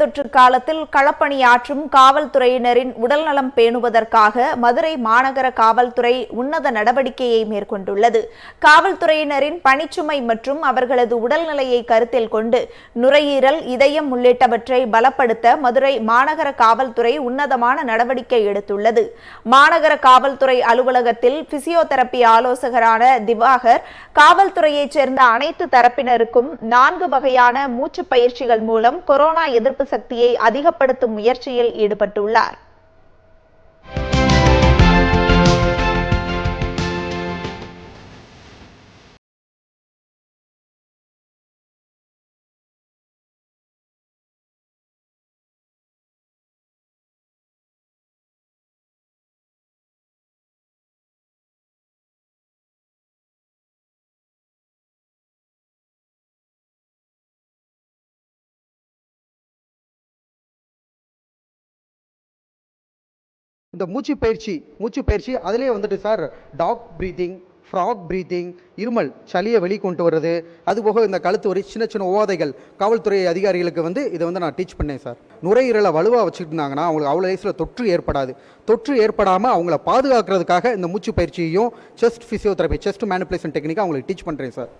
தொற்று காலத்தில் களப்பணியாற்றும் காவல்துறையினரின் உடல்நலம் பேணுவதற்காக மதுரை மாநகர காவல்துறை உன்னத நடவடிக்கையை மேற்கொண்டுள்ளது. காவல்துறையினரின் பணிச்சுமை மற்றும் அவர்களது உடல்நிலையை கருத்தில் கொண்டு நுரையீரல், இதயம் உள்ளிட்டவற்றை பலப்படுத்த மதுரை மாநகர காவல்துறை உன்னதமான நடவடிக்கை எடுத்துள்ளது. மாநகர காவல்துறை அலுவலகத்தில் பிசியோதெரபி ஆலோசகரான திவாகர் காவல்துறையைச் சேர்ந்த அனைத்து தரப்பினருக்கும் 4 வகையான மூச்சு பயிற்சிகள் மூலம் கொரோனா எதிர்ப்பு சக்தியை அதிகப்படுத்தும் முயற்சியில் ஈடுபட்டுள்ளார். இந்த மூச்சு பயிற்சி அதிலே வந்துட்டு sir dog breathing, frog breathing, இருமல், சளியை வெளிக்கொண்டு வர்றது, அதுபோக இந்த கழுத்து வரி சின்ன சின்ன உபாதைகள் காவல்துறை அதிகாரிகளுக்கு இதை நான் டீச் பண்ணேன் சார். நுரையீரலை வலுவாக வச்சுட்டு இருந்தாங்கன்னா அவங்களுக்கு அவ்வளோ வயசில் தொற்று ஏற்படாது. தொற்று ஏற்படாமல் அவங்கள பாதுகாக்கிறதுக்காக இந்த மூச்சு பயிற்சியையும் செஸ்ட் ஃபிசியோதெரபி, செஸ்ட் மேனிப்புலேஷன் டெக்னிக்காக அவங்களுக்கு டீச் பண்ணுறேன் சார்.